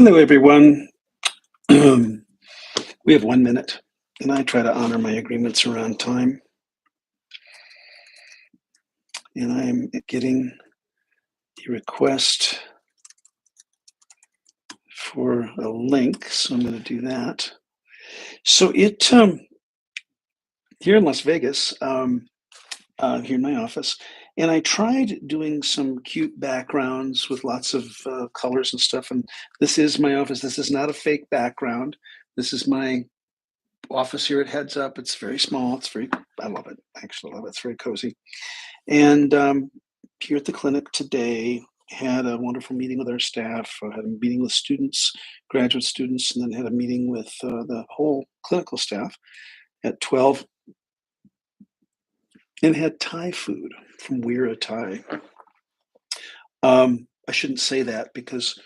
Hello, everyone. We have 1 minute, and I try to honor my agreements around time. And I'm getting a request for a link, so I'm going to do that. So here in Las Vegas, here in my office, and I tried doing some cute backgrounds with lots of colors and stuff. And this is my office. This is not a fake background. This is my office here at Heads Up. It's very small. I love it. I actually love it. It's very cozy. And here at the clinic today, had a wonderful meeting with our staff. I had a meeting with students, graduate students, and then had a meeting with the whole clinical staff at 12, and had Thai food from Weira Thai. I shouldn't say that because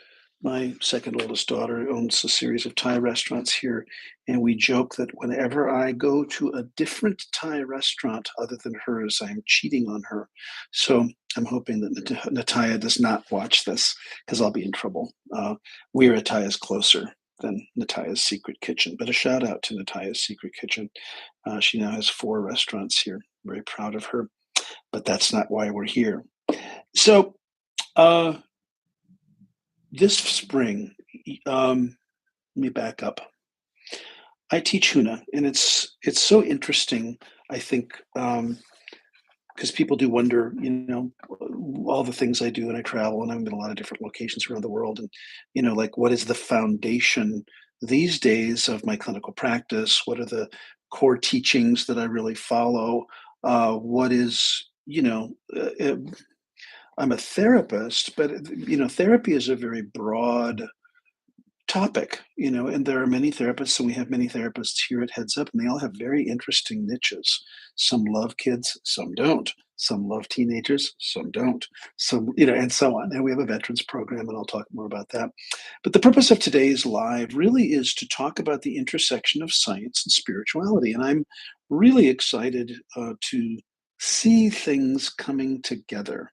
my second oldest daughter owns a series of Thai restaurants here, and we joke that whenever I go to a different Thai restaurant other than hers, I'm cheating on her. So I'm hoping that Natalia does not watch this because I'll be in trouble. Weira Thai is closer than Natalia's Secret Kitchen, but a shout out to Natalia's Secret Kitchen. She now has 4 restaurants here. Very proud of her, but that's not why we're here. So, this spring, let me back up. I teach Huna, and it's so interesting. I think because people do wonder, all the things I do, and I travel, and I'm in a lot of different locations around the world, and like what is the foundation these days of my clinical practice? What are the core teachings that I really follow? What is I'm a therapist, but therapy is a very broad topic, and there are many therapists, and we have many therapists here at Heads Up, and they all have very interesting niches. Some love kids, some don't. Some love teenagers, some don't. Some, and so on. And we have a veterans program, and I'll talk more about that. But the purpose of today's live really is to talk about the intersection of science and spirituality. And I'm really excited to see things coming together.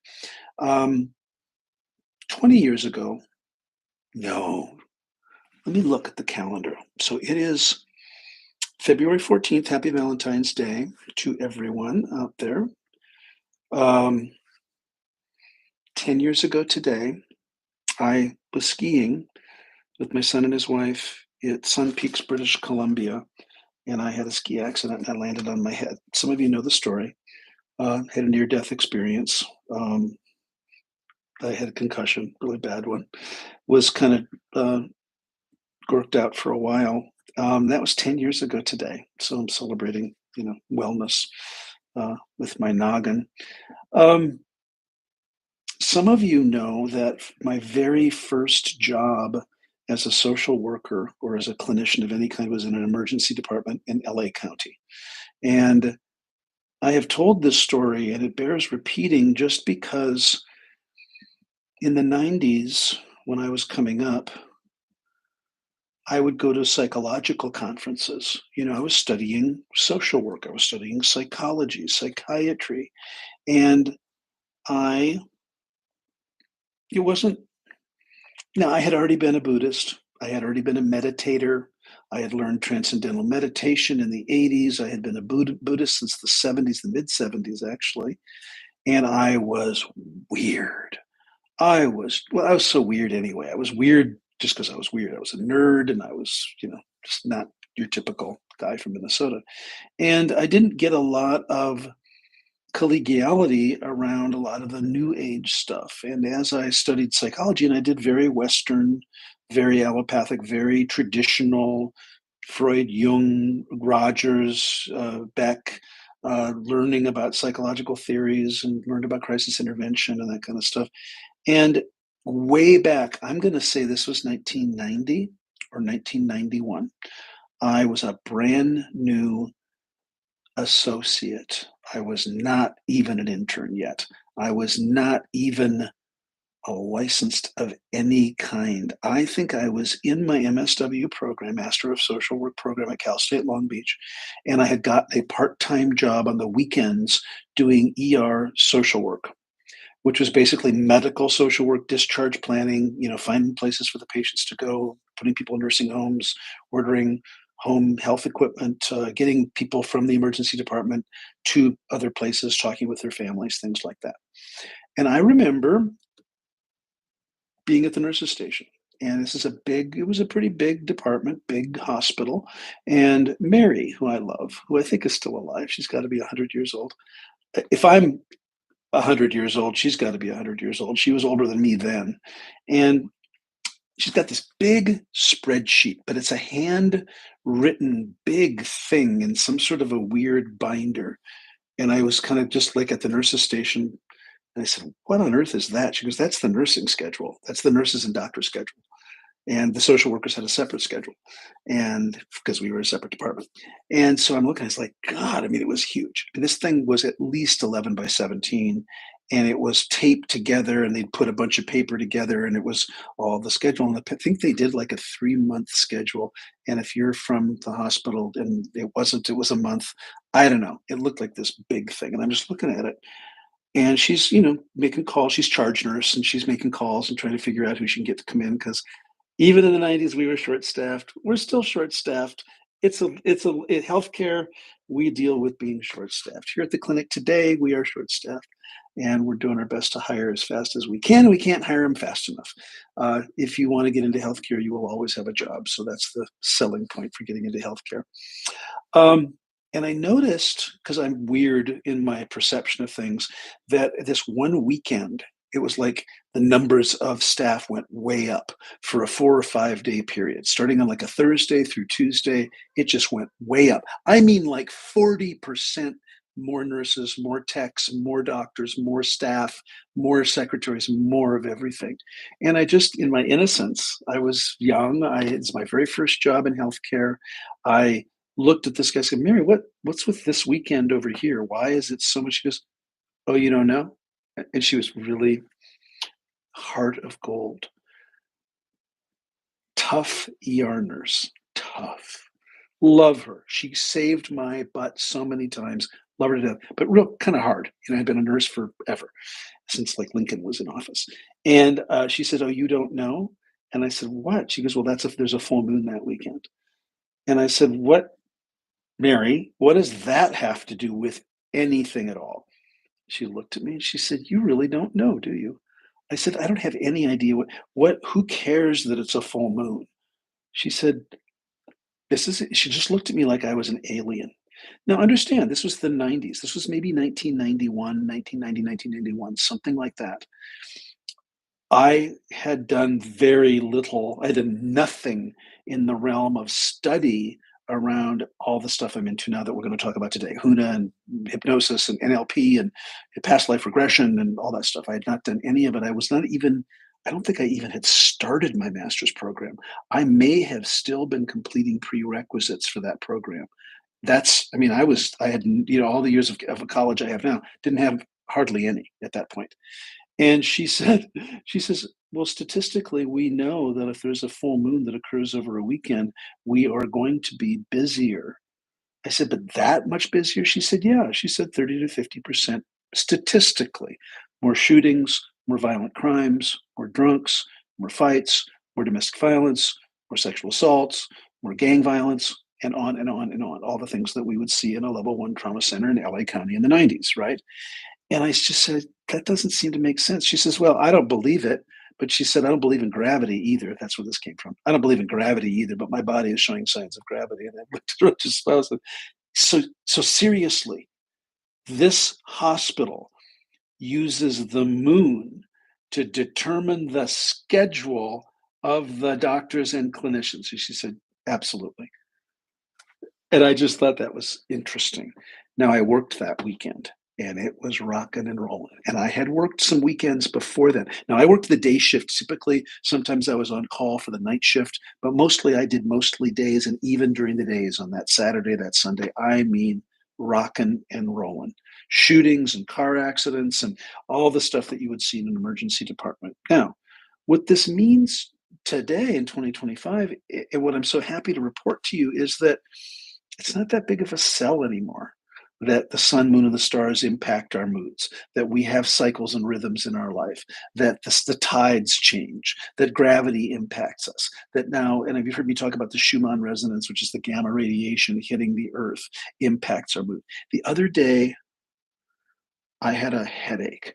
20 years ago, no, let me look at the calendar. So it is February 14th. Happy Valentine's Day to everyone out there. 10 years ago today, I was skiing with my son and his wife at Sun Peaks, British Columbia, and I had a ski accident and I landed on my head. Some of you know the story. Had a near-death experience. I had a concussion, really bad one. Was kind of worked out for a while. That was 10 years ago today. So I'm celebrating, wellness with my noggin. Some of you know that my very first job as a social worker or as a clinician of any kind was in an emergency department in LA County. And I have told this story, and it bears repeating just because in the 90s, when I was coming up, I would go to psychological conferences. I was studying social work. I was studying psychology, psychiatry. And I had already been a Buddhist. I had already been a meditator. I had learned transcendental meditation in the 80s. I had been a Buddhist since the 70s, the mid 70s, actually. And I was weird. I was so weird anyway. I was weird just because I was weird. I was a nerd, and I was, just not your typical guy from Minnesota. And I didn't get a lot of collegiality around a lot of the new age stuff. And as I studied psychology, and I did very Western, very allopathic, very traditional, Freud, Jung, Rogers, Beck, learning about psychological theories and learned about crisis intervention and that kind of stuff. And way back, I'm going to say this was 1990 or 1991. I was a brand new associate. I was not even an intern yet. I was not even a licensed of any kind. I think I was in my MSW program, Master of Social Work program at Cal State Long Beach, and I had got a part-time job on the weekends doing ER social work. which was basically medical social work, discharge planning, finding places for the patients to go, putting people in nursing homes, ordering home health equipment, getting people from the emergency department to other places, talking with their families, things like that. And I remember being at the nurses station. And it was a pretty big department, big hospital. And Mary, who I love, who I think is still alive, she's got to be 100 years old. If I'm 100 years old, she's got to be 100 years old. She was older than me then. And she's got this big spreadsheet, but it's a handwritten big thing in some sort of a weird binder. And I was kind of just like at the nurses station. And I said, "What on earth is that?" She goes, "That's the nursing schedule. That's the nurses and doctors schedule." And the social workers had a separate schedule, and because we were a separate department. And so I'm looking, it's like, God, I mean, it was huge. And this thing was at least 11 by 17, and it was taped together, and they'd put a bunch of paper together, and it was all the schedule. And I think they did like a 3-month schedule. And if you're from the hospital and it was a month, I don't know. It looked like this big thing. And I'm just looking at it. And she's, making calls. She's charge nurse, and she's making calls and trying to figure out who she can get to come in because even in the 90s, we were short-staffed. We're still short-staffed. Healthcare, we deal with being short-staffed. Here at the clinic today, we are short-staffed, and we're doing our best to hire as fast as we can. We can't hire them fast enough. If you want to get into healthcare, you will always have a job. So that's the selling point for getting into healthcare. And I noticed, because I'm weird in my perception of things, that this one weekend, it was like the numbers of staff went way up for a 4 or 5 day period. Starting on like a Thursday through Tuesday, it just went way up. I mean, like 40% more nurses, more techs, more doctors, more staff, more secretaries, more of everything. And I just, in my innocence, I was young. It's my very first job in healthcare. I looked at this guy and said, "Mary, what's with this weekend over here? Why is it so much?" She goes, "Oh, you don't know?" And she was really heart of gold. Tough ER nurse. Tough. Love her. She saved my butt so many times. Love her to death. But real kind of hard. I've been a nurse forever, since like Lincoln was in office. And she said, "Oh, you don't know?" And I said, "What?" She goes, "Well, there's a full moon that weekend." And I said, "What, Mary, what does that have to do with anything at all?" She looked at me and she said, "You really don't know, do you?" I said, "I don't have any idea who cares that it's a full moon?" She said, she just looked at me like I was an alien. Now understand, this was the 90s. This was maybe 1991, 1990, 1991, something like that. I had done very little. I did nothing in the realm of study around all the stuff I'm into now that we're going to talk about today, Huna and hypnosis and NLP and past life regression and all that stuff. I had not done any of it. I don't think I even had started my master's program. I may have still been completing prerequisites for that program. I had, all the years of college I have now, didn't have hardly any at that point. And she says, "Well, statistically, we know that if there's a full moon that occurs over a weekend, we are going to be busier." I said, "But that much busier?" She said, "Yeah." She said 30 to 50% statistically. More shootings, more violent crimes, more drunks, more fights, more domestic violence, more sexual assaults, more gang violence, and on and on and on. All the things that we would see in a level 1 trauma center in LA County in the 90s, right? And I just said, "That doesn't seem to make sense." She says, "Well, I don't believe it." But she said, "I don't believe in gravity either." That's where this came from. "I don't believe in gravity either, but my body is showing signs of gravity." And I looked at her just spouse. So seriously, this hospital uses the moon to determine the schedule of the doctors and clinicians. And she said, "Absolutely." And I just thought that was interesting. Now, I worked that weekend and it was rocking and rolling. And I had worked some weekends before then. Now, I worked the day shift typically. Sometimes I was on call for the night shift, but mostly I did mostly days. And even during the days on that Saturday, that Sunday, I mean, rocking and rolling. Shootings and car accidents and all the stuff that you would see in an emergency department. Now, what this means today in 2025, and what I'm so happy to report to you is that it's not that big of a sell anymore. that the sun, moon, and the stars impact our moods, that we have cycles and rhythms in our life, that the tides change, that gravity impacts us, that now, and have you heard me talk about the Schumann resonance, which is the gamma radiation hitting the earth, impacts our mood. The other day, I had a headache.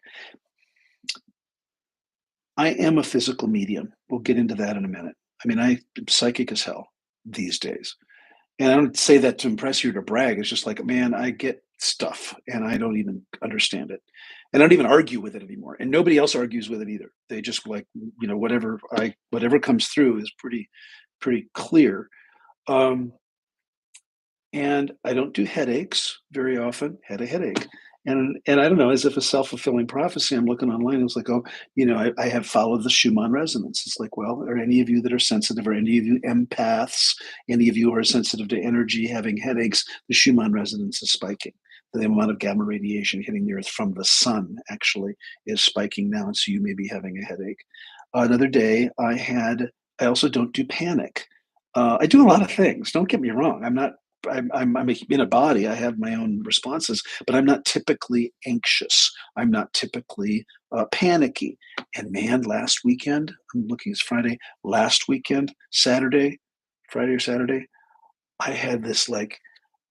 I am a physical medium. We'll get into that in a minute. I mean, I'm psychic as hell these days. And I don't say that to impress you or to brag. It's just like, man, I get stuff and I don't even understand it. And I don't even argue with it anymore. And nobody else argues with it either. They just like, whatever comes through is pretty clear. Um, and I don't do headaches very often. Had a headache, and I don't know, as if a self fulfilling prophecy. I'm looking online. It was like, oh, I have followed the Schumann resonance. It's like, well, are any of you that are sensitive, or any of you empaths, any of you who are sensitive to energy, having headaches? The Schumann resonance is spiking. The amount of gamma radiation hitting the earth from the sun actually is spiking now, and so you may be having a headache. Another day, I also don't do panic. I do a lot of things. Don't get me wrong. I'm in a body. I have my own responses, but I'm not typically anxious. I'm not typically panicky. And man, last weekend, I'm looking, it's Friday. Last weekend, Friday or Saturday, I had this like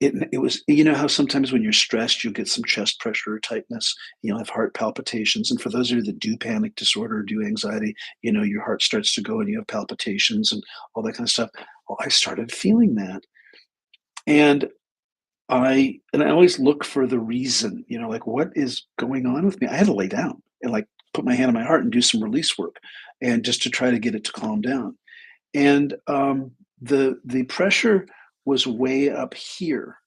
it was, how sometimes when you're stressed you'll get some chest pressure or tightness, you'll have heart palpitations. And for those of you that do panic disorder or do anxiety, your heart starts to go and you have palpitations and all that kind of stuff. Well, I started feeling that. And I always look for the reason, like what is going on with me? I had to lay down and like put my hand on my heart and do some release work, and just to try to get it to calm down. And the pressure was way up here,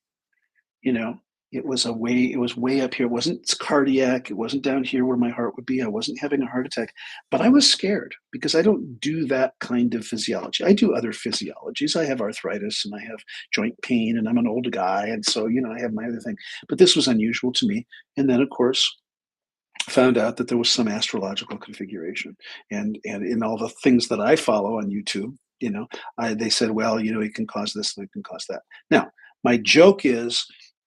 you know. It was way up here. It wasn't cardiac. It wasn't down here where my heart would be. I wasn't having a heart attack, but I was scared because I don't do that kind of physiology. I do other physiologies. I have arthritis and I have joint pain and I'm an older guy. And so, I have my other thing, but this was unusual to me. And then of course, found out that there was some astrological configuration, and in all the things that I follow on YouTube, they said, well, it can cause this and it can cause that. Now, my joke is,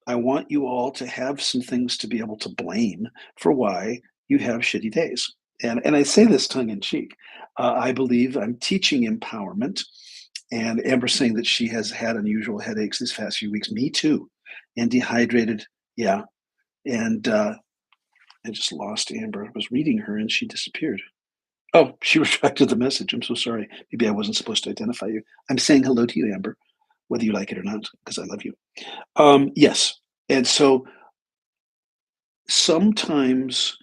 I want you all to have some things to be able to blame for why you have shitty days. And I say this tongue in cheek. I believe I'm teaching empowerment. And Amber saying that she has had unusual headaches these past few weeks. Me too. And dehydrated. Yeah. And I just lost Amber. I was reading her and she disappeared. Oh, she retracted the message. I'm so sorry. Maybe I wasn't supposed to identify you. I'm saying hello to you, Amber, whether you like it or not, because I love you. Yes. And so sometimes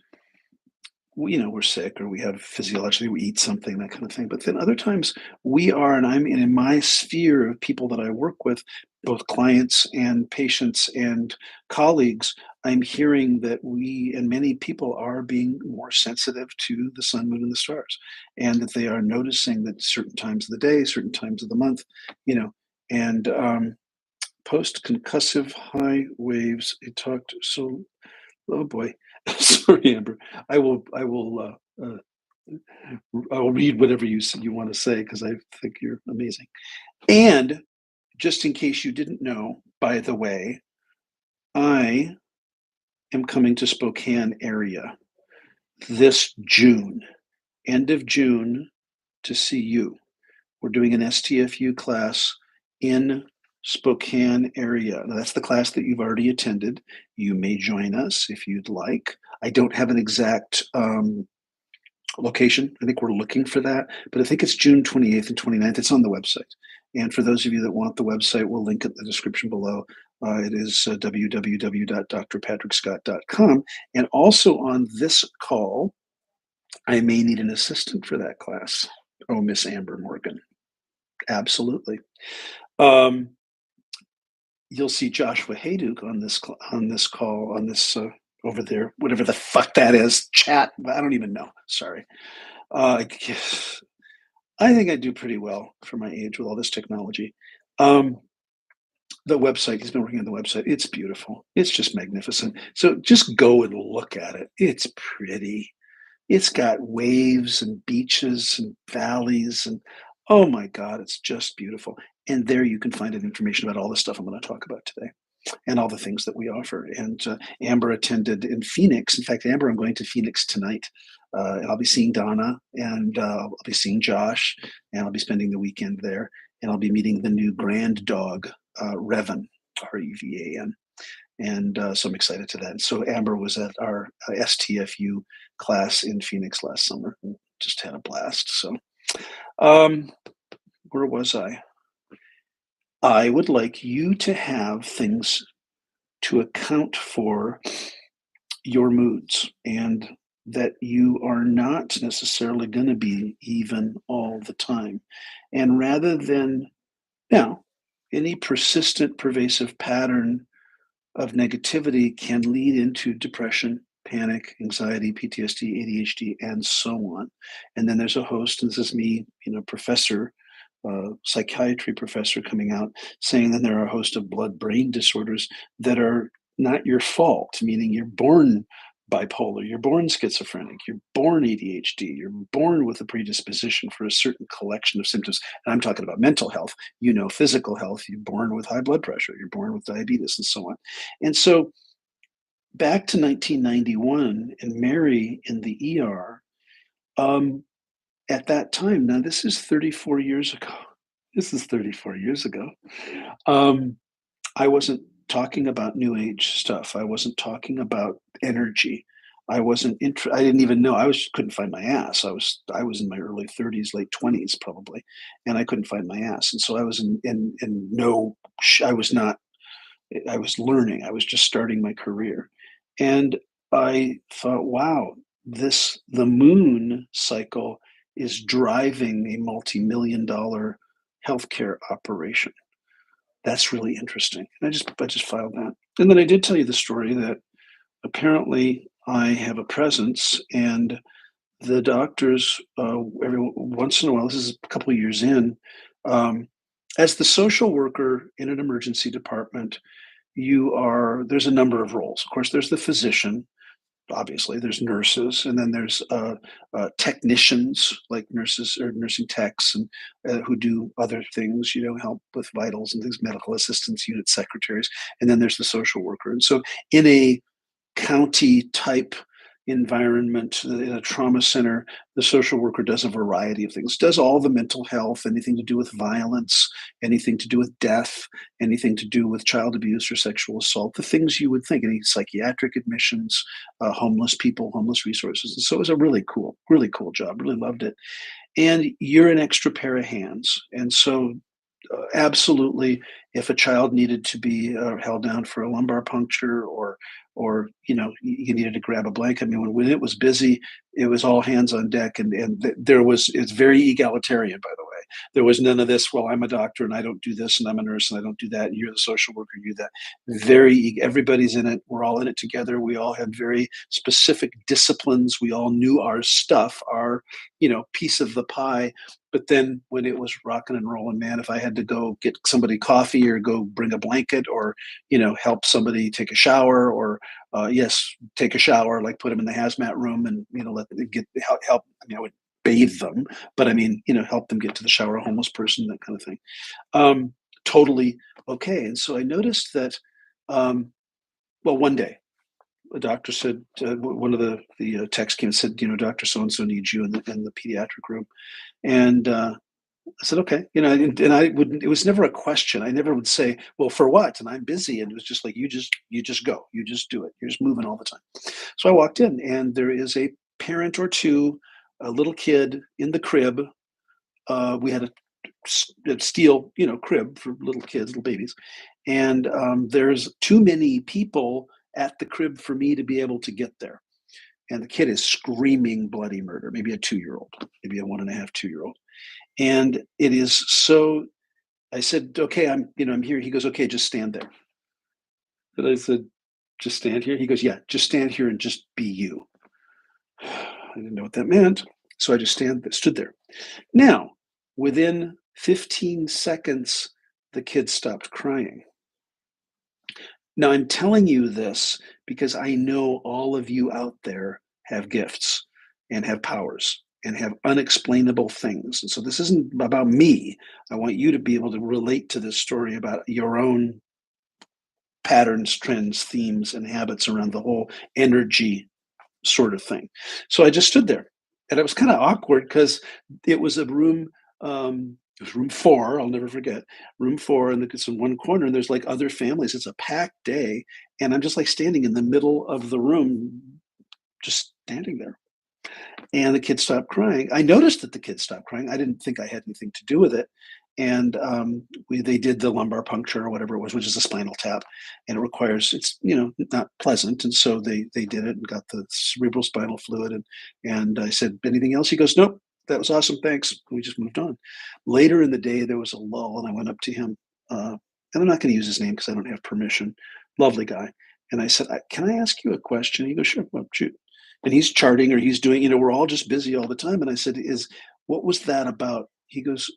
we're sick or we have physiologically, we eat something, that kind of thing. But then other times we are, and I'm in my sphere of people that I work with, both clients and patients and colleagues, I'm hearing that we and many people are being more sensitive to the sun, moon, and the stars, and that they are noticing that certain times of the day, certain times of the month, and post concussive high waves. It talked so. Oh boy, sorry, Amber. Uh, I will read whatever you want to say because I think you're amazing. And just in case you didn't know, by the way, I am coming to Spokane area this June, end of June, to see you. We're doing an STFU class in Spokane area. Now, that's the class that you've already attended. You may join us if you'd like. I don't have an exact location. I think we're looking for that, but I think it's June 28th and 29th. It's on the website. And for those of you that want the website, we'll link it in the description below. It is www.drpatrickscott.com. And also on this call, I may need an assistant for that class. Oh, Miss Amber Morgan. Absolutely. You'll see Joshua Hayduk on this call, over there, whatever the fuck that is, chat. I don't even know. Sorry. I think I do pretty well for my age with all this technology. The website, he's been working on the website. It's beautiful. It's just magnificent. So just go and look at it. It's pretty. It's got waves and beaches and valleys and oh my God, it's just beautiful. And there you can find information about all the stuff I'm going to talk about today. and all the things that we offer. And Amber attended in Phoenix. In fact, Amber, I'm going to Phoenix tonight. And I'll be seeing Donna, and I'll be seeing Josh, and I'll be spending the weekend there. And I'll be meeting the new grand dog, Revan, Revan. And so I'm excited to that. And so Amber was at our STFU class in Phoenix last summer. And just had a blast. So um, where was I? I would like you to have things to account for your moods, and that you are not necessarily going to be even all the time. And rather than now, any persistent, pervasive pattern of negativity can lead into depression, panic, anxiety, PTSD, ADHD, and so on. And then there's a host, and this is me, professor, psychiatry professor coming out saying that there are a host of blood-brain disorders that are not your fault, meaning you're born bipolar, you're born schizophrenic, you're born ADHD, you're born with a predisposition for a certain collection of symptoms. And I'm talking about mental health, physical health, you're born with high blood pressure, you're born with diabetes, and so on. And so back to 1991 and Mary in the ER, at that time, now this is 34 years ago. This is 34 years ago. Um, I wasn't talking about new age stuff. I wasn't talking about energy. I didn't even know. Couldn't find my ass. I was in my early 30s, late 20s probably, and I couldn't find my ass. And so I was in no I was not I was learning. I was just starting my career. And I thought, wow, the moon cycle is driving a multi-million dollar healthcare operation. That's really interesting. And I just filed that. And then I did tell you the story that apparently I have a presence, and the doctors, every once in a while, this is a couple of years in, um, as the social worker in an emergency department, there's a number of roles. Of course, there's the physician, obviously, there's nurses, and then there's technicians like nurses or nursing techs, and who do other things, help with vitals and things, medical assistants, unit secretaries, and then there's the social worker. And so in a county type environment, in a trauma center, the social worker does a variety of things, does all the mental health, anything to do with violence, anything to do with death, anything to do with child abuse or sexual assault, the things you would think, any psychiatric admissions, homeless people, homeless resources. And so it was a really cool job, really loved it. And you're an extra pair of hands. And so absolutely, if a child needed to be held down for a lumbar puncture, or you needed to grab a blanket. I mean, when it was busy, it was all hands on deck, and it's very egalitarian, by the way. There was none of this, well, I'm a doctor and I don't do this, and I'm a nurse and I don't do that, and you're the social worker, you do that. Everybody's in it. We're all in it together. We all had very specific disciplines. We all knew our stuff, our piece of the pie. But then when it was rocking and rolling, man, if I had to go get somebody coffee or go bring a blanket, or help somebody take a shower, or take a shower, like put them in the hazmat room and let them get help. I mean, I would bathe them, but I mean, help them get to the shower, a homeless person, that kind of thing. Totally okay. And so I noticed that, well, one day a doctor said, one of the techs came and said, Dr. So and so needs you in the pediatric room. And I said, okay, and I wouldn't. It was never a question. I never would say, well, for what? And I'm busy. And it was just like, you just go, you just do it. You're just moving all the time. So I walked in, and there is a parent or two, a little kid in the crib. We had a steel, crib for little kids, little babies, and there's too many people at the crib for me to be able to get there. And the kid is screaming bloody murder, maybe a 2-year-old, maybe a 1.5, 2-year-old. And it is so, I said, okay, I'm here. He goes, okay, just stand there. And I said, just stand here. He goes, yeah, just stand here and just be you. I didn't know what that meant. So I just stood there. Now, within 15 seconds, the kid stopped crying. Now, I'm telling you this because I know all of you out there have gifts and have powers and have unexplainable things. And so this isn't about me. I want you to be able to relate to this story about your own patterns, trends, themes, and habits around the whole energy sort of thing. So I just stood there, and it was kind of awkward because it was a room. It was room four. I'll never forget room four, and it's in one corner, and there's like other families. It's a packed day, and I'm just like standing in the middle of the room, just standing there. And the kid stopped crying. I noticed that the kid stopped crying. I didn't think I had anything to do with it. And they did the lumbar puncture or whatever it was, which is a spinal tap, and it requires it's not pleasant. And so they did it and got the cerebral spinal fluid. And I said, anything else? He goes, nope. That was awesome. Thanks. We just moved on. Later in the day, there was a lull, and I went up to him, and I'm not going to use his name because I don't have permission. Lovely guy. And I said, can I ask you a question? He goes, sure. Well, shoot. And he's charting or he's doing, we're all just busy all the time. And I said, what was that about? He goes,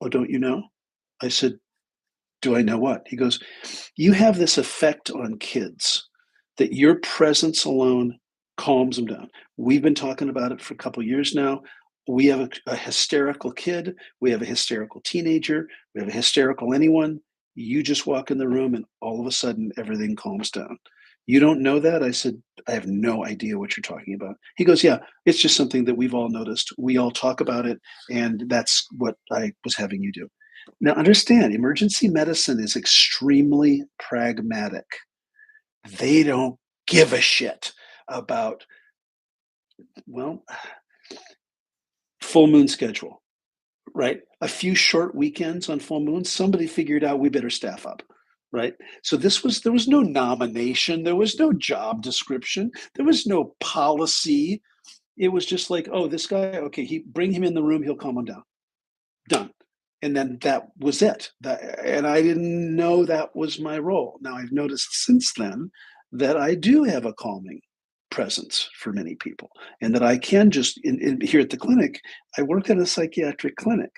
oh, don't you know? I said, do I know what? He goes, you have this effect on kids that your presence alone calms them down. We've been talking about it for a couple years now. We have a hysterical kid. We have a hysterical teenager. We have a hysterical anyone. You just walk in the room and all of a sudden everything calms down. You don't know that? I said, I have no idea what you're talking about. He goes, yeah, it's just something that we've all noticed. We all talk about it, and that's what I was having you do. Now, understand, emergency medicine is extremely pragmatic. They don't give a shit about, well, full moon schedule, right? A few short weekends on full moon, somebody figured out we better staff up, right? So there was no nomination, there was no job description, there was no policy. It was just like, oh, this guy, okay, bring him in the room, he'll calm him down. Done. And then that was it. And I didn't know that was my role. Now I've noticed since then that I do have a calming presence for many people, and that I can just here at the clinic, I work at a psychiatric clinic,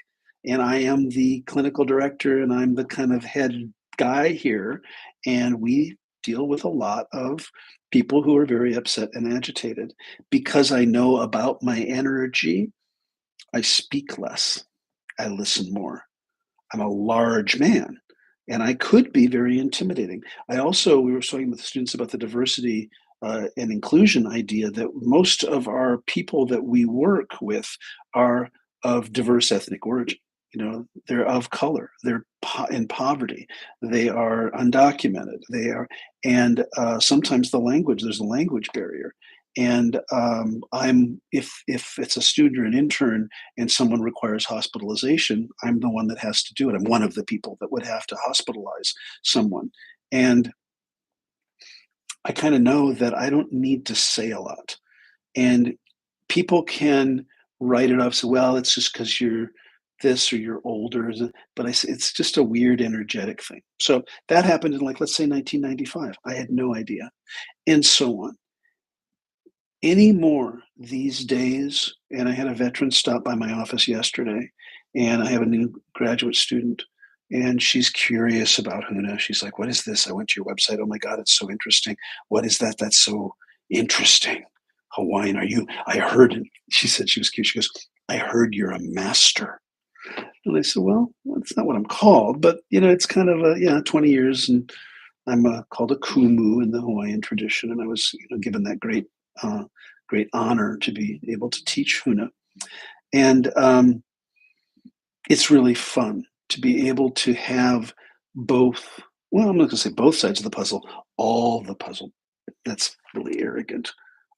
and I am the clinical director, and I'm the kind of head guy here, and we deal with a lot of people who are very upset and agitated. Because I know about my energy, I speak less, I listen more. I'm a large man, and I could be very intimidating. We were talking with the students about the diversity and inclusion idea that most of our people that we work with are of diverse ethnic origin. They're of color, they're in poverty, they are undocumented, and sometimes there's a language barrier. And if it's a student or an intern and someone requires hospitalization, I'm the one that has to do it. I'm one of the people that would have to hospitalize someone. And I kind of know that I don't need to say a lot. And people can write it off, say, well, it's just because you're this or you're older. But it's just a weird energetic thing. So that happened in, like, let's say 1995. I had no idea. And so on. Anymore these days, and I had a veteran stop by my office yesterday, and I have a new graduate student, and she's curious about Huna. She's like, what is this? I went to your website. Oh my God, it's so interesting. What is that? That's so interesting. Hawaiian, are you? I heard, she said, she was cute. She goes, I heard you're a master. And I said, well, that's not what I'm called, but it's kind of 20 years, and I'm called a kumu in the Hawaiian tradition, and I was given that uh, great honor to be able to teach Huna. And it's really fun to be able to have both. Well, I'm not going to say both sides of the puzzle, all the puzzle. That's really arrogant.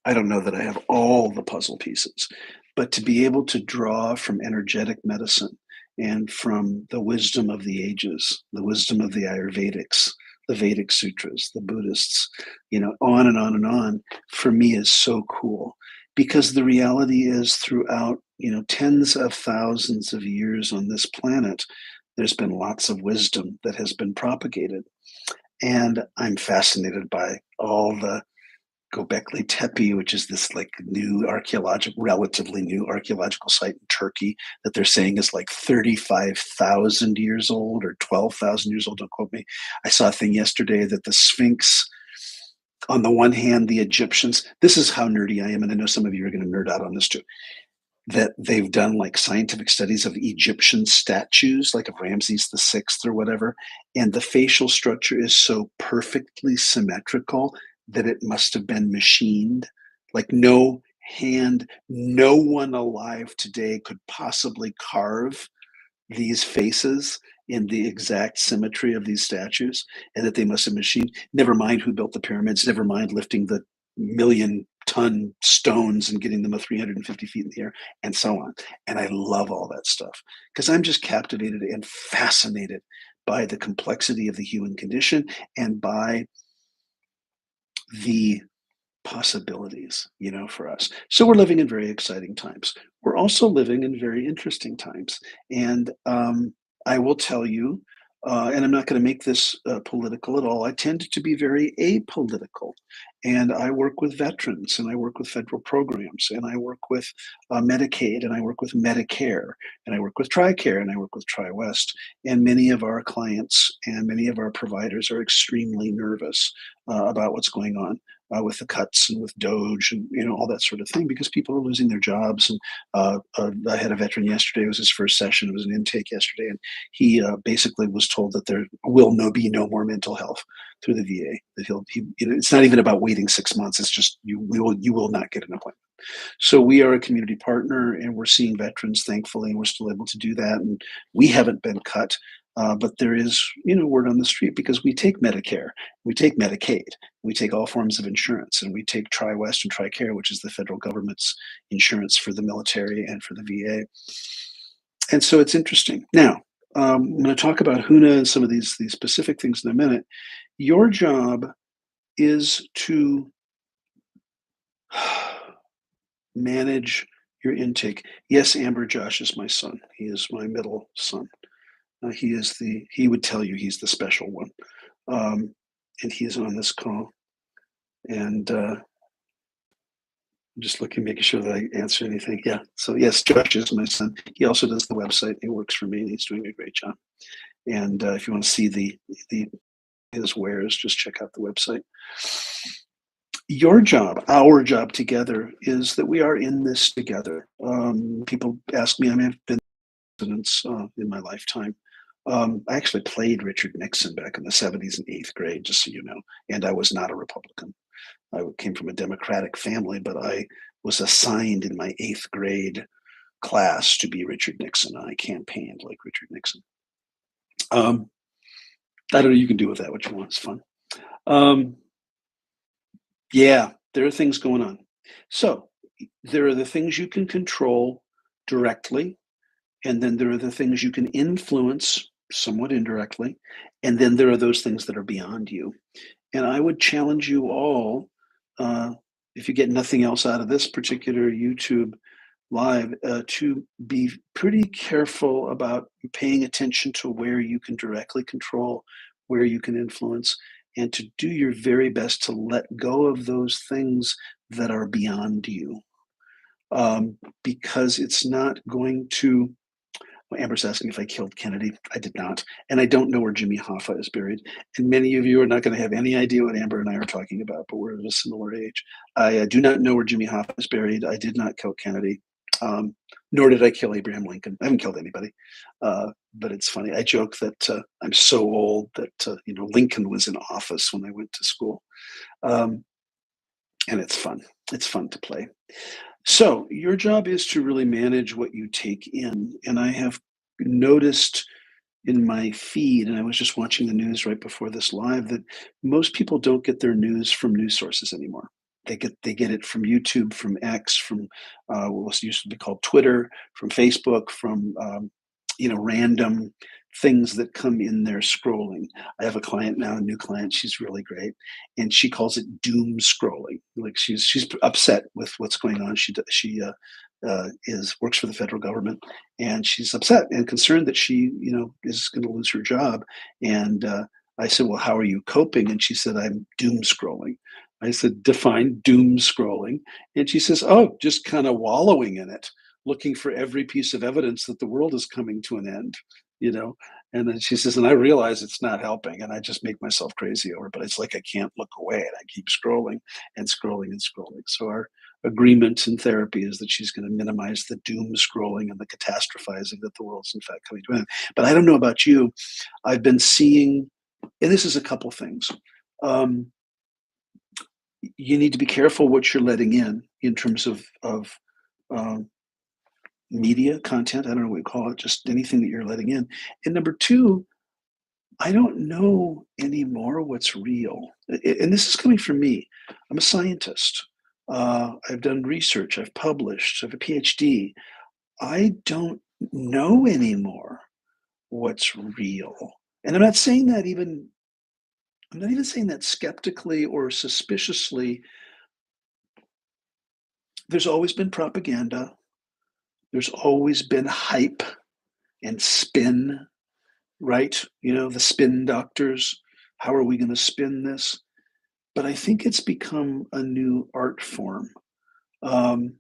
I don't know that I have all the puzzle pieces, but to be able to draw from energetic medicine and from the wisdom of the ages, the wisdom of the Ayurvedics, the Vedic sutras, the Buddhists, on and on and on, for me is so cool. Because the reality is, throughout, tens of thousands of years on this planet, there's been lots of wisdom that has been propagated. And I'm fascinated by all the Göbekli Tepe, which is this like relatively new archaeological site in Turkey that they're saying is like 35,000 years old or 12,000 years old. Don't quote me. I saw a thing yesterday that the Sphinx, on the one hand, the Egyptians, this is how nerdy I am, and I know some of you are going to nerd out on this too. that they've done like scientific studies of Egyptian statues, like of Ramses the Sixth or whatever, and the facial structure is so perfectly symmetrical that it must have been machined. Like no one alive today could possibly carve these faces in the exact symmetry of these statues, and that they must have machined. Never mind who built the pyramids, never mind lifting the million-ton stones and getting them a 350 feet in the air, and so on. And I love all that stuff because I'm just captivated and fascinated by the complexity of the human condition and by the possibilities, for us. So we're living in very exciting times. We're also living in very interesting times. And I will tell you, and I'm not going to make this political at all, I tend to be very apolitical. And I work with veterans, and I work with federal programs, and I work with Medicaid, and I work with Medicare, and I work with TRICARE, and I work with TriWest. And many of our clients and many of our providers are extremely nervous about what's going on with the cuts and with Doge and all that sort of thing because people are losing their jobs. And I had a veteran yesterday. It was his first session. It was an intake yesterday, and he basically was told that there will be no more mental health through the VA. That it's not even about waiting 6 months. It's just you will not get an appointment. So we are a community partner, and we're seeing veterans, thankfully, and we're still able to do that. And we haven't been cut. But there is, word on the street because we take Medicare, we take Medicaid, we take all forms of insurance, and we take TriWest and TRICARE, which is the federal government's insurance for the military and for the VA. And so it's interesting. Now, I'm going to talk about Huna and some of these specific things in a minute. Your job is to manage your intake. Yes, Amber, Josh is my son. He is my middle son. He would tell you he's the special one. And he's on this call. And I'm just looking, making sure that I answer anything. Yeah. So yes, Josh is my son. He also does the website. He works for me and he's doing a great job. And if you want to see his wares, just check out the website. Your job, our job together, is that we are in this together. People ask me, I mean, I've been presidents in my lifetime. I actually played Richard Nixon back in the 70s in 8th grade, just so you know, and I was not a Republican. I came from a Democratic family, but I was assigned in my 8th grade class to be Richard Nixon. I campaigned like Richard Nixon. I don't know, you can do with that what you want. It's fun. Yeah, there are things going on. So there are the things you can control directly, and then there are the things you can influence somewhat indirectly, and then there are those things that are beyond you. And I would challenge you all, if you get nothing else out of this particular YouTube live, to be pretty careful about paying attention to where you can directly control, where you can influence, and to do your very best to let go of those things that are beyond you. Because it's not going to. Well, Amber's asking if I killed Kennedy. I did not. And I don't know where Jimmy Hoffa is buried. And many of you are not going to have any idea what Amber and I are talking about, but we're of a similar age. I do not know where Jimmy Hoffa is buried. I did not kill Kennedy, nor did I kill Abraham Lincoln. I haven't killed anybody. But it's funny. I joke that I'm so old that, Lincoln was in office when I went to school. And it's fun. It's fun to play. So your job is to really manage what you take in. And I have noticed in my feed, and I was just watching the news right before this live, that most people don't get their news from news sources anymore. They get it from YouTube, from X, from what used to be called Twitter, from Facebook, from random things that come in there scrolling. I have a client now, a new client. She's really great, and she calls it doom scrolling. Like she's upset with what's going on. She works for the federal government, and she's upset and concerned that she is going to lose her job. And I said, well, how are you coping? And she said, I'm doom scrolling. I said, define doom scrolling. And she says, oh, just kind of wallowing in it, looking for every piece of evidence that the world is coming to an end, And then she says, and I realize it's not helping, and I just make myself crazy over it, but it's like I can't look away, and I keep scrolling and scrolling and scrolling. So our agreement in therapy is that she's going to minimize the doom scrolling and the catastrophizing that the world's in fact coming to an end. But I don't know about you. I've been seeing, and this is a couple things. Um, you need to be careful what you're letting in terms of um, media content. I don't know what you call it, just anything that you're letting in. And number two, I don't know anymore what's real. And this is coming from me. I'm a scientist. I've done research. I've published. I have a PhD. I don't know anymore what's real. And I'm not even saying that skeptically or suspiciously. There's always been propaganda. There's always been hype and spin, right? The spin doctors. How are we going to spin this? But I think it's become a new art form. Um,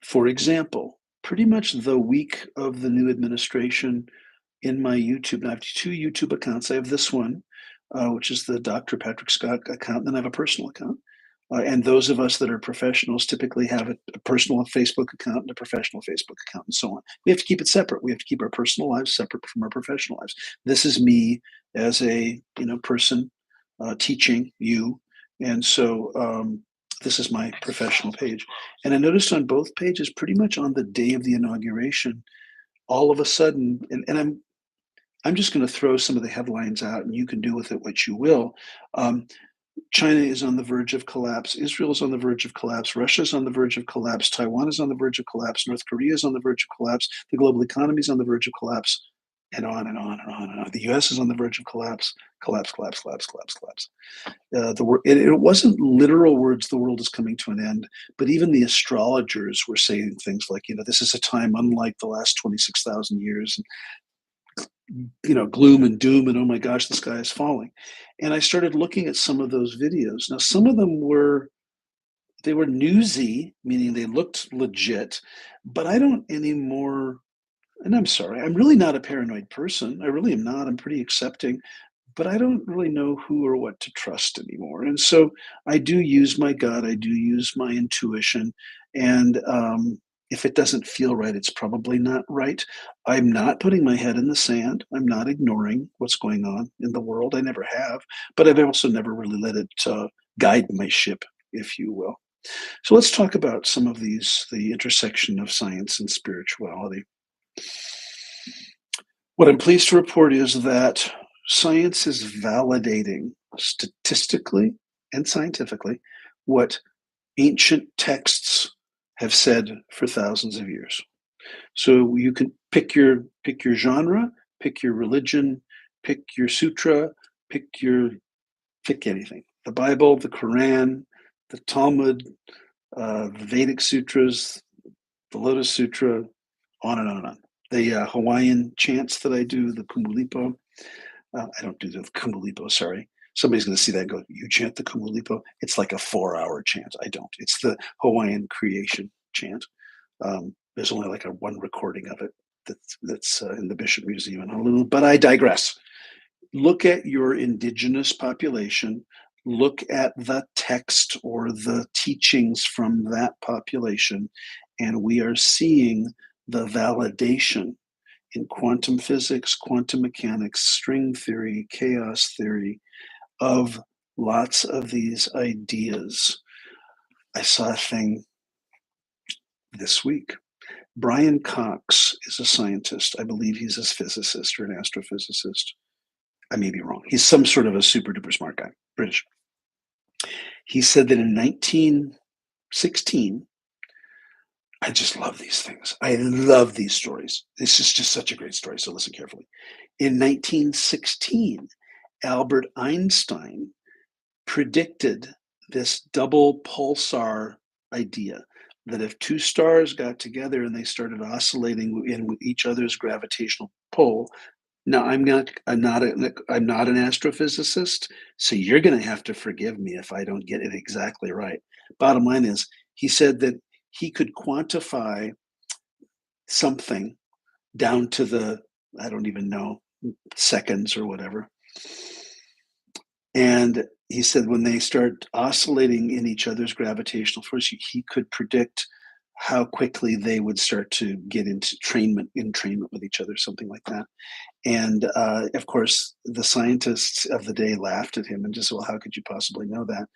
for example, pretty much the week of the new administration in my YouTube, I have two YouTube accounts. I have this one, which is the Dr. Patrick Scott account, and then I have a personal account. And those of us that are professionals typically have a personal Facebook account and a professional Facebook account, and so on. We have to keep it separate. We have to keep our personal lives separate from our professional lives. This is me as a person teaching you, and so this is my professional page. And I noticed on both pages, pretty much on the day of the inauguration, all of a sudden, and I'm just going to throw some of the headlines out, and you can do with it what you will. China is on the verge of collapse. Israel is on the verge of collapse. Russia is on the verge of collapse. Taiwan is on the verge of collapse. North Korea is on the verge of collapse. The global economy is on the verge of collapse, and on and on and on and on. The U.S. is on the verge of collapse. Collapse, collapse, collapse, collapse, collapse. It wasn't literal words, the world is coming to an end, but even the astrologers were saying things like, this is a time unlike the last 26,000 years. Gloom and doom, and oh my gosh, the sky is falling. And I started looking at some of those videos. Now, some of them were newsy, meaning they looked legit, but I don't anymore. And I'm sorry, I'm really not a paranoid person. I really am not. I'm pretty accepting, but I don't really know who or what to trust anymore. And so I do use my gut. I do use my intuition. And if it doesn't feel right, it's probably not right. I'm not putting my head in the sand. I'm not ignoring what's going on in the world. I never have, but I've also never really let it guide my ship, if you will. So let's talk about some of these, the intersection of science and spirituality. What I'm pleased to report is that science is validating statistically and scientifically what ancient texts have said for thousands of years. So you can pick your genre, pick your religion, pick your sutra, pick anything. The Bible, the Quran, the Talmud, the Vedic sutras, the Lotus Sutra, on and on and on. The Hawaiian chants that I do, the Kumulipo. I don't do the Kumulipo, sorry. Somebody's going to see that and go, you chant the Kumulipo? It's like a 4-hour chant. I don't. It's the Hawaiian creation chant. There's only like one recording of it that's in the Bishop Museum in Honolulu, but I digress. Look at your indigenous population. Look at the text or the teachings from that population, and we are seeing the validation in quantum physics, quantum mechanics, string theory, chaos theory of lots of these ideas. I saw a thing this week. Brian Cox is a scientist. I believe he's a physicist or an astrophysicist. I may be wrong. He's some sort of a super duper smart guy, British. He said that in 1916, I just love these things. I love these stories. This is just such a great story, so listen carefully. In 1916, Albert Einstein predicted this double pulsar idea that if two stars got together and they started oscillating in each other's gravitational pull. Now, I'm not an astrophysicist, so you're going to have to forgive me if I don't get it exactly right. Bottom line is, he said that he could quantify something down to the, I don't even know, seconds or whatever. And he said when they start oscillating in each other's gravitational force, he could predict how quickly they would start to get into entrainment with each other, something like that. And of course, the scientists of the day laughed at him and just said, "Well, how could you possibly know that?"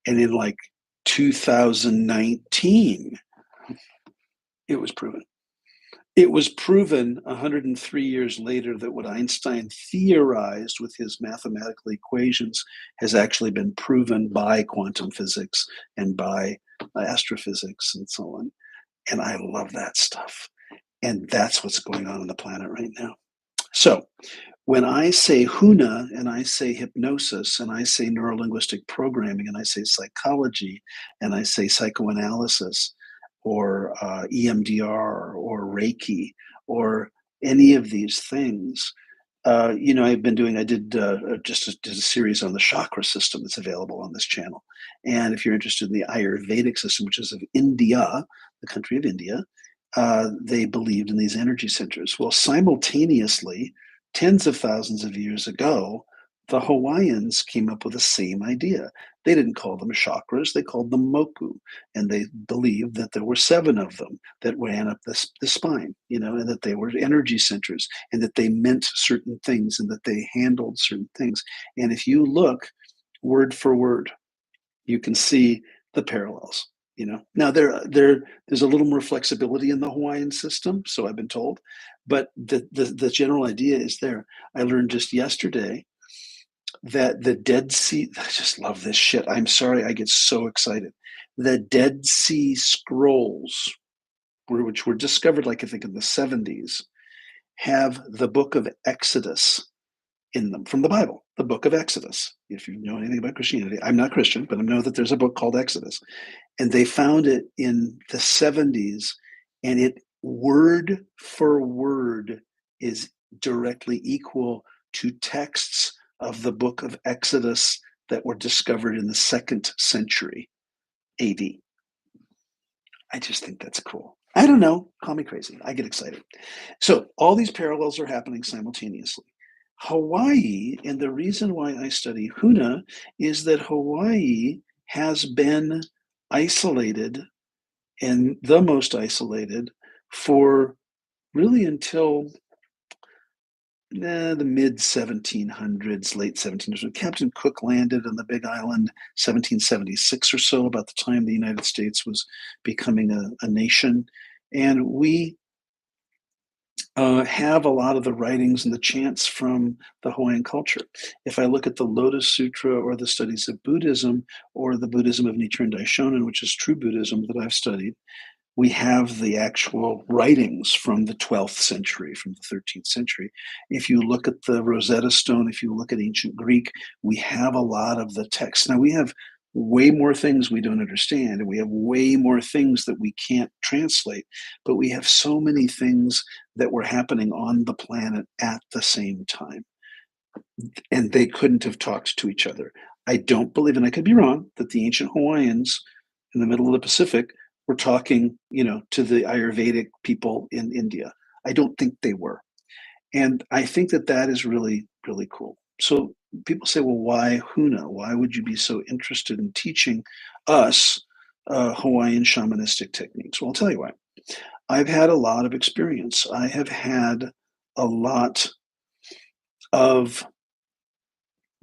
And in like 2019, it was proven. It was proven 103 years later that what Einstein theorized with his mathematical equations has actually been proven by quantum physics and by astrophysics and so on. And I love that stuff. And that's what's going on the planet right now. So when I say Huna and I say hypnosis and I say neurolinguistic programming and I say psychology and I say psychoanalysis or EMDR or Reiki or any of these things, I did a series on the chakra system that's available on this channel. And if you're interested in the Ayurvedic system, which is of India, the country of India, they believed in these energy centers. Well, simultaneously, tens of thousands of years ago, the Hawaiians came up with the same idea. They didn't call them chakras, they called them moku. And they believed that there were seven of them that ran up the spine, and that they were energy centers and that they meant certain things and that they handled certain things. And if you look word for word, you can see the parallels. Now there's a little more flexibility in the Hawaiian system, so I've been told, but the general idea is there. I learned just yesterday that the Dead Sea, I just love this shit. I'm sorry, I get so excited. The Dead Sea Scrolls, which were discovered, like I think in the 70s, have the book of Exodus in them from the Bible, the book of Exodus. If you know anything about Christianity, I'm not Christian, but I know that there's a book called Exodus. And they found it in the 70s, and it word for word is directly equal to texts of the book of Exodus that were discovered in the 2nd century AD. I just think that's cool. I don't know. Call me crazy. I get excited. So all these parallels are happening simultaneously. Hawaii, and the reason why I study Huna is that Hawaii has been isolated and the most isolated for really until the mid 1700s, late 1700s. When Captain Cook landed on the Big Island, 1776 or so, about the time the United States was becoming a nation. And we have a lot of the writings and the chants from the Hawaiian culture. If I look at the Lotus Sutra or the studies of Buddhism or the Buddhism of Nichiren Daishonin, which is true Buddhism that I've studied, we have the actual writings from the 12th century, from the 13th century. If you look at the Rosetta Stone, if you look at ancient Greek, we have a lot of the text. Now, we have way more things we don't understand, and we have way more things that we can't translate, but we have so many things that were happening on the planet at the same time, and they couldn't have talked to each other. I don't believe, and I could be wrong, that the ancient Hawaiians in the middle of the Pacific were talking, to the Ayurvedic people in India. I don't think they were. And I think that that is really, really cool. So people say, well, why Huna? Why would you be so interested in teaching us Hawaiian shamanistic techniques? Well, I'll tell you why. I've had a lot of experience. I have had a lot of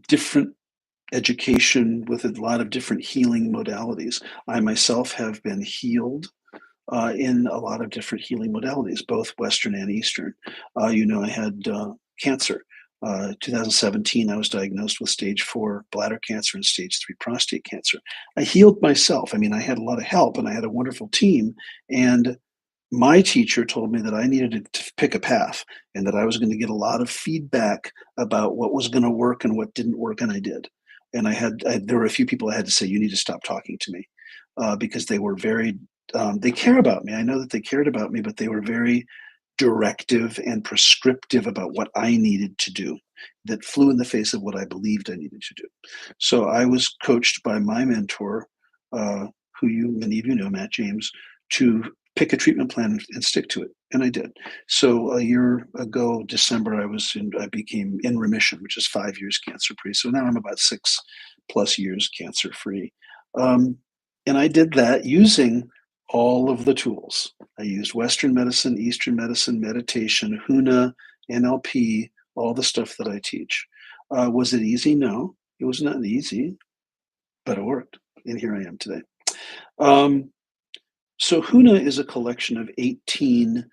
different education with a lot of different healing modalities. I myself have been healed in a lot of different healing modalities, both Western and Eastern. I had cancer. 2017, I was diagnosed with stage 4 bladder cancer and stage 3 prostate cancer. I healed myself. I mean, I had a lot of help and I had a wonderful team. And my teacher told me that I needed to pick a path and that I was going to get a lot of feedback about what was going to work and what didn't work. And I did. And there were a few people I had to say, you need to stop talking to me because they were very, they care about me. I know that they cared about me, but they were very directive and prescriptive about what I needed to do that flew in the face of what I believed I needed to do. So I was coached by my mentor, many of you know, Matt James, to pick a treatment plan and stick to it. and I did. So a year ago, December, I became in remission, which is 5 years cancer free. So now I'm about 6+ years cancer free. Um, and I did that using all of the tools. I used Western medicine, Eastern medicine, meditation, Huna, NLP, all the stuff that I teach. Was it easy? No, it was not easy, but it worked. And here I am today. Um, so Huna is a collection of 18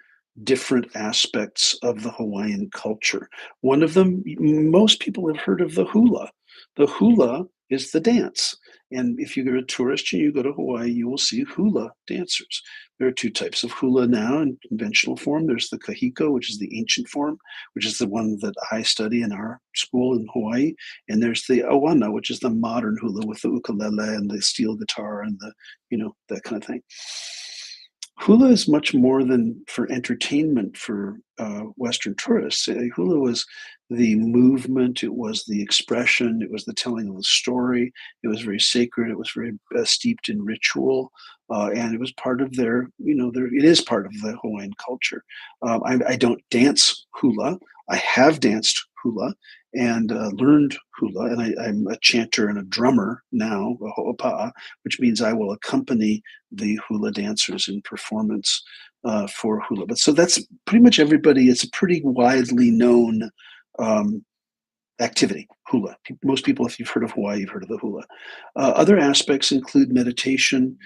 different aspects of the Hawaiian culture. One of them, most people have heard of the hula. The hula is the dance. And if you're a tourist and you go to Hawaii, you will see hula dancers. There are two types of hula now in conventional form. There's the kahiko, which is the ancient form, which is the one that I study in our school in Hawaii. And there's the awana, which is the modern hula with the ukulele and the steel guitar and that kind of thing. Hula is much more than for entertainment for Western tourists. Hula was the movement, it was the expression, it was the telling of the story. It was very sacred. It was very steeped in ritual, and it was part of it is part of the Hawaiian culture. I don't dance hula. I have danced hula and learned hula, and I'm a chanter and a drummer now, a ho'opa'a, which means I will accompany the hula dancers in performance for hula. But so that's pretty much everybody. It's a pretty widely known um, activity, hula. Most people, if you've heard of Hawaii, you've heard of the hula. Other aspects include meditation.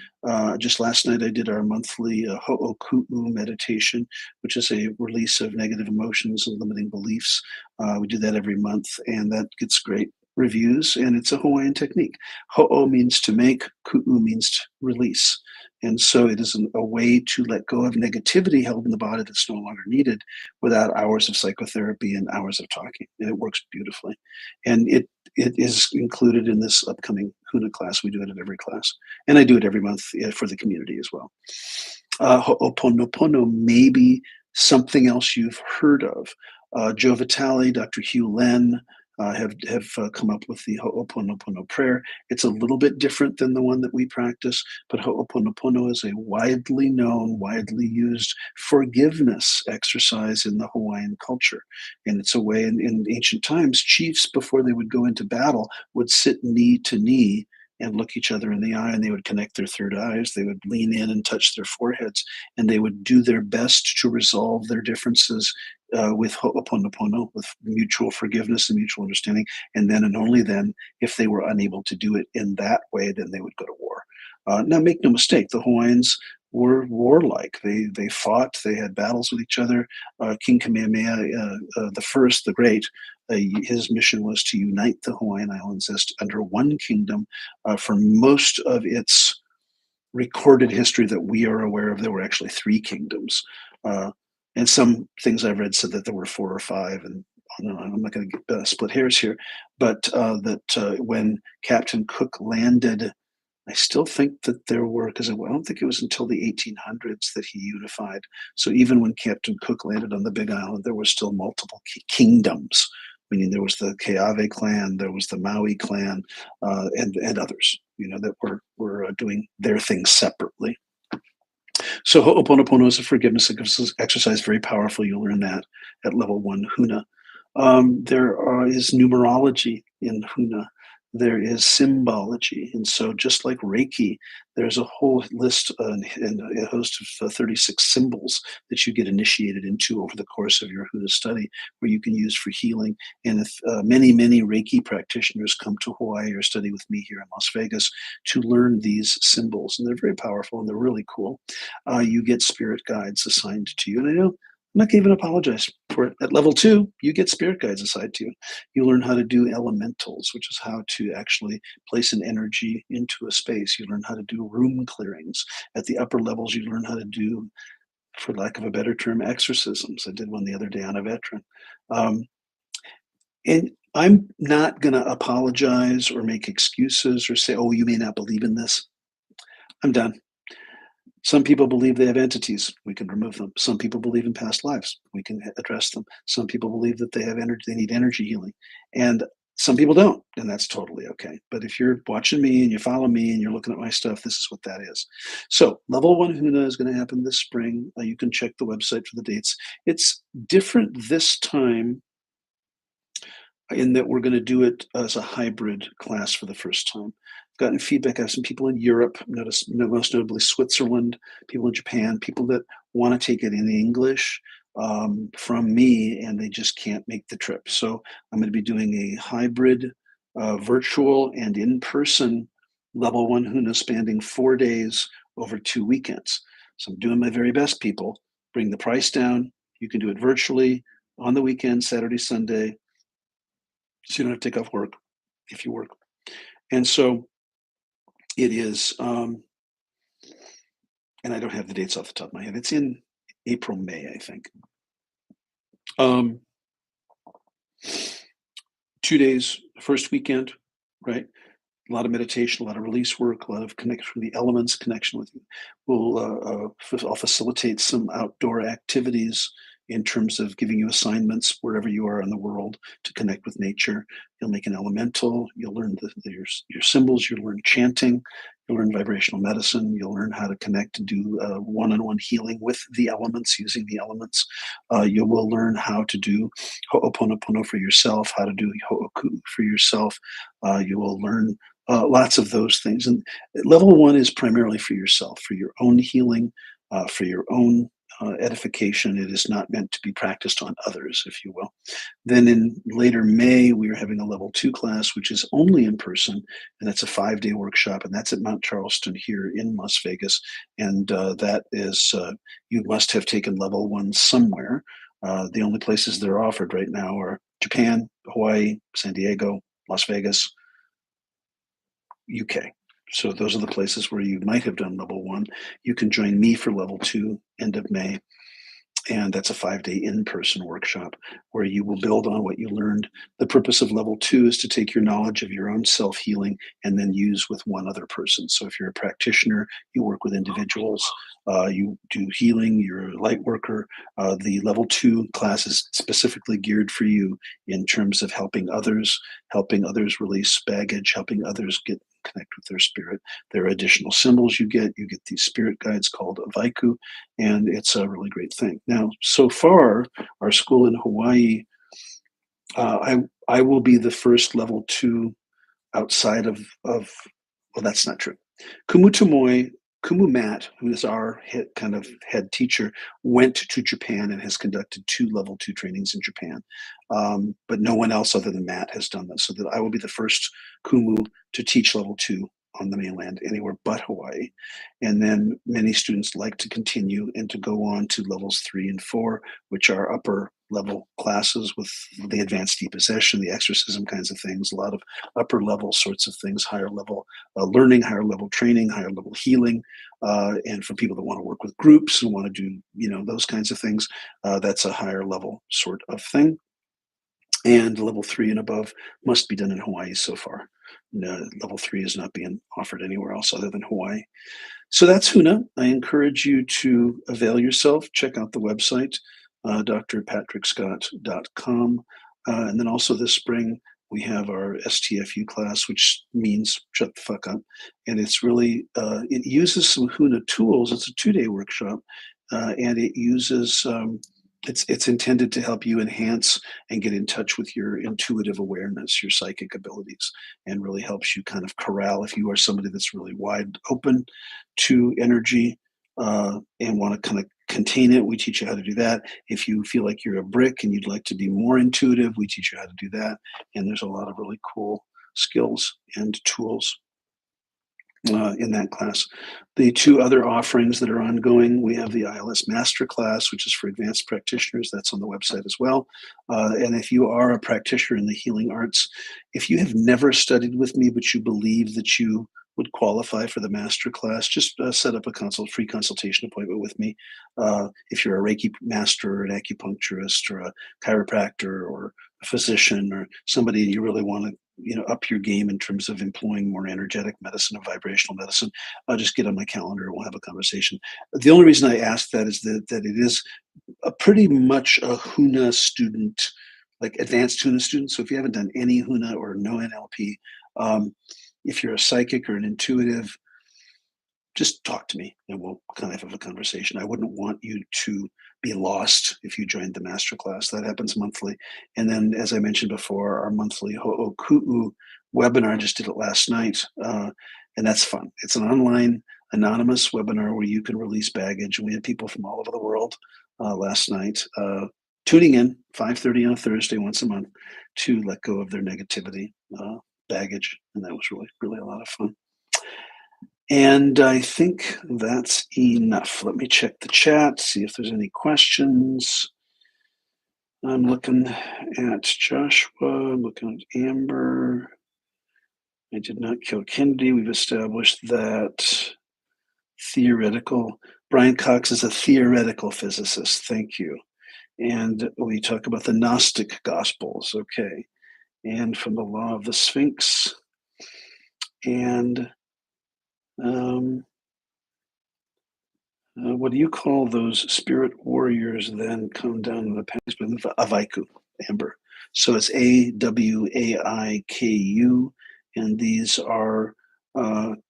Just last night, I did our monthly ho'oku'u meditation, which is a release of negative emotions and limiting beliefs. We do that every month, and that gets great reviews, and it's a Hawaiian technique. Ho'o means to make, ku'u means to release. And so it is a way to let go of negativity held in the body that's no longer needed without hours of psychotherapy and hours of talking. And it works beautifully. And it is included in this upcoming Huna class. We do it at every class. And I do it every month for the community as well. Ho'oponopono may be something else you've heard of. Joe Vitale, Dr. Hugh Len have come up with the Ho'oponopono prayer. It's a little bit different than the one that we practice, but Ho'oponopono is a widely known, widely used forgiveness exercise in the Hawaiian culture. And it's a way in ancient times, chiefs, before they would go into battle, would sit knee to knee and look each other in the eye, and they would connect their third eyes. They would lean in and touch their foreheads, and they would do their best to resolve their differences with ho'oponopono, with mutual forgiveness and mutual understanding. And then and only then, if they were unable to do it in that way, then they would go to war. Now, make no mistake, the Hawaiians were warlike. They fought. They had battles with each other. King Kamehameha the First, the Great, his mission was to unite the Hawaiian Islands as under one kingdom. For most of its recorded history that we are aware of, there were actually three kingdoms. And some things I've read said that there were four or five, and I'm not going to split hairs here, but that when Captain Cook landed, I still think that there were, because I don't think it was until the 1800s that he unified. So even when Captain Cook landed on the Big Island, there were still multiple kingdoms, meaning there was the Keawe clan, there was the Maui clan, and others, that were doing their things separately. So Ho'oponopono is a forgiveness exercise, very powerful. You'll learn that at level 1 Huna. Is numerology in Huna. There is symbology. And so just like Reiki, there's a whole list and a host of 36 symbols that you get initiated into over the course of your Huna study, where you can use for healing. And if many, many Reiki practitioners come to Hawaii or study with me here in Las Vegas to learn these symbols, and they're very powerful and they're really cool. You get spirit guides assigned to you. And I know I'm not going to even apologize for it. At level 2, you get spirit guides assigned to you. You learn how to do elementals, which is how to actually place an energy into a space. You learn how to do room clearings. At the upper levels, you learn how to do, for lack of a better term, exorcisms. I did one the other day on a veteran. And I'm not going to apologize or make excuses or say, oh, you may not believe in this. I'm done. Some people believe they have entities. We can remove them. Some people believe in past lives. We can address them. Some people believe that they have energy. They need energy healing. And Some people don't, and that's totally okay. But if you're watching me and you follow me and you're looking at my stuff, this is what that is. So, level one Huna is going to happen this spring. You can check the website for the dates. It's different this time in that we're going to do it as a hybrid class for the first time. I've gotten feedback. I have some people in Europe, most notably Switzerland, people in Japan, people that want to take it in English from me, and they just can't make the trip. So I'm going to be doing a hybrid, virtual and in-person level one Huna spanning 4 days over 2 weekends. So I'm doing my very best, people. Bring the price down. You can do it virtually on the weekend, Saturday, Sunday, so you don't have to take off work if you work. And so it is, and I don't have the dates off the top of my head. It's in April, May, I think. 2 days, first weekend, right? A lot of meditation, a lot of release work, a lot of connection with the elements, connection with you. I'll facilitate some outdoor activities in terms of giving you assignments wherever you are in the world to connect with nature. You'll make an elemental. You'll learn your symbols. You'll learn chanting. You'll learn vibrational medicine. You'll learn how to connect and do one-on-one healing with the elements, using the elements. You will learn how to do ho'oponopono for yourself, how to do ho'oku for yourself. You will learn lots of those things. And level one is primarily for yourself, for your own healing, for your own edification. It is not meant to be practiced on others, if you will. Then in later May, we are having a level two class, which is only in person, and that's a 5-day workshop, and that's at Mount Charleston here in Las Vegas. And that is, you must have taken level one somewhere. The only places that are offered right now are Japan, Hawaii, San Diego, Las Vegas, UK. So those are the places where you might have done level one. You can join me for level two, end of May. And that's a 5-day in-person workshop where you will build on what you learned. The purpose of level two is to take your knowledge of your own self-healing and then use with one other person. So if you're a practitioner, you work with individuals, you do healing, you're a light worker. The level two class is specifically geared for you in terms of helping others release baggage, helping others connect with their spirit. There are additional symbols you get. You get these spirit guides called Vaiku, and it's a really great thing. Now, so far, our school in Hawaii, I will be the first level two outside of well, that's not true. Kumu Matt, who is our kind of head teacher, went to Japan and has conducted 2 level 2 trainings in Japan. But no one else other than Matt has done this. So that I will be the first Kumu to teach level 2 on the mainland, anywhere but Hawaii. And then many students like to continue and to go on to levels 3 and 4, which are upper level classes with the advanced depossession, the exorcism kinds of things, a lot of upper level sorts of things, higher level learning, higher level training, higher level healing. And for people that want to work with groups and want to do, those kinds of things, that's a higher level sort of thing. And level 3 and above must be done in Hawaii so far. No, level 3 is not being offered anywhere else other than Hawaii. So that's Huna. I encourage you to avail yourself. Check out the website, drpatrickscott.com. And then also this spring, we have our STFU class, which means shut the fuck up. And it's really, it uses some Huna tools. It's a 2-day workshop. And it uses, it's intended to help you enhance and get in touch with your intuitive awareness, your psychic abilities, and really helps you kind of corral if you are somebody that's really wide open to energy and want to kind of contain it. We teach you how to do that. If you feel like you're a brick and you'd like to be more intuitive, we teach you how to do that. And there's a lot of really cool skills and tools in that class. The 2 other offerings that are ongoing, we have the ILS Masterclass, which is for advanced practitioners. That's on the website as well. And if you are a practitioner in the healing arts, if you have never studied with me, but you believe that you would qualify for the masterclass, just set up a free consultation appointment with me. If you're a Reiki master or an acupuncturist or a chiropractor or a physician or somebody you really want to up your game in terms of employing more energetic medicine and vibrational medicine, just get on my calendar and we'll have a conversation. The only reason I ask that is that it is pretty much a Huna student like advanced Huna students. So if you haven't done any Huna or no NLP, if you're a psychic or an intuitive, just talk to me and we'll kind of have a conversation. I wouldn't want you to be lost if you joined the masterclass. That happens monthly. And then, as I mentioned before, our monthly Ho'oku'u webinar, I just did it last night. And that's fun. It's an online anonymous webinar where you can release baggage. And we had people from all over the world last night tuning in 5:30 on a Thursday once a month to let go of their negativity baggage. And that was really, really a lot of fun. And I think that's enough. Let me check the chat, see if there's any questions. I'm looking at Joshua, I'm looking at Amber. I did not kill Kennedy. We've established that. Theoretical. Brian Cox is a theoretical physicist. Thank you. And we talk about the Gnostic Gospels. Okay. And from the Law of the Sphinx. And what do you call those spirit warriors then come down to the past? Avaiku, Amber. So it's AWAIKU, and these are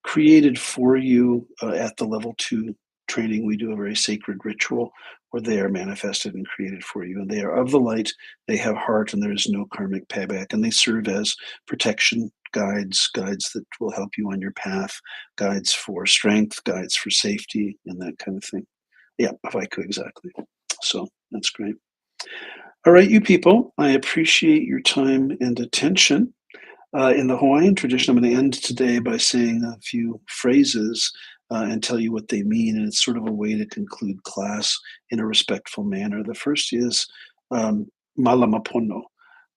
created for you at the level 2 training. We do a very sacred ritual where they are manifested and created for you. And they are of the light, they have heart, and there is no karmic payback. And they serve as protection guides that will help you on your path, guides for strength, guides for safety, and that kind of thing. Yeah, if I could, exactly. So that's great. All right, you people, I appreciate your time and attention. In the Hawaiian tradition, I'm going to end today by saying a few phrases and tell you what they mean. And it's sort of a way to conclude class in a respectful manner. The first is malamapono.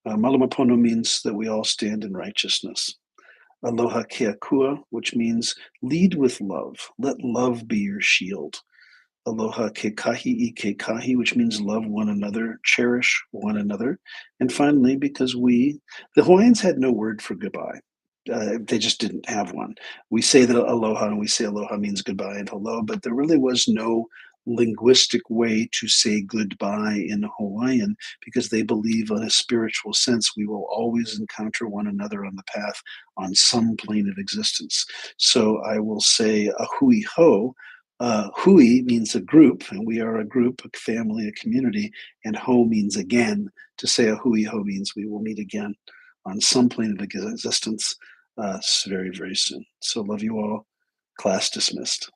Malamapono means that we all stand in righteousness. Aloha keakua, which means lead with love. Let love be your shield. Aloha kekahi I kekahi, which means love one another, cherish one another. And finally, because the Hawaiians had no word for goodbye. They just didn't have one. We say that aloha, and we say aloha means goodbye and hello, but there really was no linguistic way to say goodbye in Hawaiian because they believe in a spiritual sense we will always encounter one another on the path on some plane of existence. So I will say a hui ho. Hui means a group, and we are a group, a family, a community, and ho means again. To say a hui ho means we will meet again on some plane of existence very, very soon. So love you all. Class dismissed.